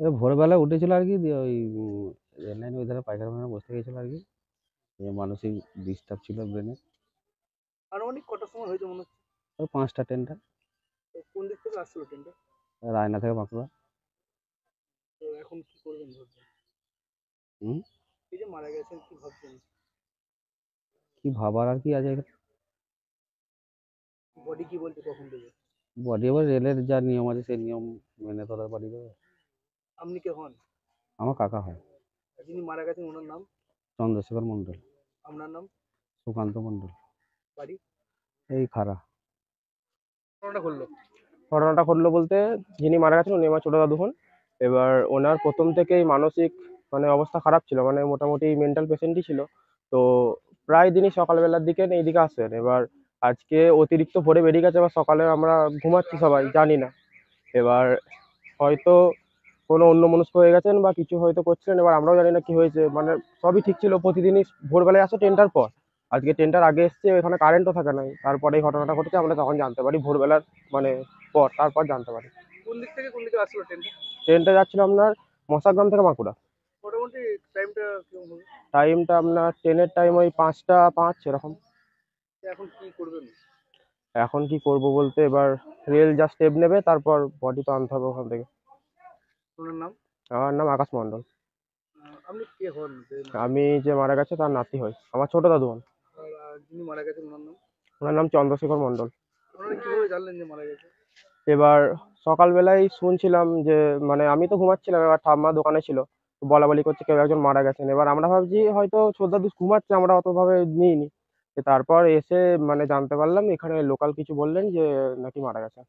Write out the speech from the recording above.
ভোরবেলা উঠেছিল আর কি, দিয়ে ওই রেল লাইন ওই ধারে পায়খানা ফায়খানা বসতে গেছিল আর কি। মানসিক ডিস্টার্ব ছিল ব্রেনে। আনুমানিক কটার সময় হয়েছে মনে হচ্ছে? ওই 5টা ট্রেনটা তো কোন দিক থেকে আসছিল ট্রেনটা? রায়না থেকে বাঁকুড়া। তো এখন কি করবেন ভাবছেন? হুম। এই যে মারা গেছেন কি ভাবছেন? কি ভাবার আর কি আছে? বডি কি বলছে কখন দেবে? বডি এবার রেলের যা নিয়ম আছে সেই নিয়ম মেনে তো ওরা বাড়ি দেবে। আপনি কে হন? আমার কাকা হয়। যিনি মারা গেছেন ওনার নাম? চন্দ্রশেখর মণ্ডল। আপনার নাম? সুকান্ত মণ্ডল। বাড়ি? এই খাড়া। ঘটনাটা ঘটলো? ঘটনাটা ঘটলো বলতে, যিনি মারা গেছেন উনি আমার ছোট দাদু হন। এবার ওনার প্রথম থেকেই মানসিক মানে অবস্থা খারাপ ছিল, মানে মোটামুটি মেন্টাল পেশেন্টই ছিল। তো প্রায় দিনই সকালবেলার দিকে এইদিকে আসেন। এবার আজকে অতিরিক্ত ভোরে বেরিয়ে গেছে, এবার সকালে আমরা ঘুমাচ্ছি সবাই জানি না। এবার হয়তো কোনো অন্যমনস্ক হয়ে গেছেন বা কিছু হয়তো করছিলেন, এবার আমরাও জানি না কি হয়েছে। মানে সবই ঠিক ছিল, প্রতিদিনই ভোরবেলায় আসে ট্রেনটার পর। আজকে ট্রেনটার আগে এসছে, এখানে কারেন্টও থাকে নাই, তারপরে এই ঘটনাটা ঘটেছে। আমরা তখন জানতে পারি ভোরবেলার মানে পর, তারপর জানতে পারি। কোন দিক থেকে কোন দিকে আসছিল ট্রেনটা? ট্রেনটা যাচ্ছিল আপনার মশাগ্রাম থেকে বাঁকুড়া। মোটামুটি টাইমটা কেমন হবে? টাইমটা আপনার ট্রেনের টাইম ওই 5টা 5 এরকম। এখন কি করবেন? এখন কি করব বলতে, এবার রেল যা স্টেপ নেবে তারপর বডি তো আনতে হবে ওখান থেকে। ওনার নাম? আমার নাম আকাশ মণ্ডল। আপনি কে হন যে আমি যে মারা গেছে তার নাতি হই, আমার ছোট দাদু হন। যিনি মারা গেছেন ওনার নাম? ওনার নাম চন্দ্রশেখর মণ্ডল। ওনারা কিভাবে জানলেন যে মারা গেছে? এবার সকালবেলায় শুনছিলাম যে, মানে আমি তো ঘুমাচ্ছিলাম, এবার ঠাম্মা দোকানে ছিল, তো বলা বলি করছে কেউ একজন মারা গেছেন। এবার আমরা ভাবছি হয়তো ছোটদাদু ঘুমাচ্ছে, আমরা অত ভাবে নিইনি। তারপর এসে মানে জানতে পারলাম, এখানে লোকাল কিছু বললেন যে নাকি মারা গেছে।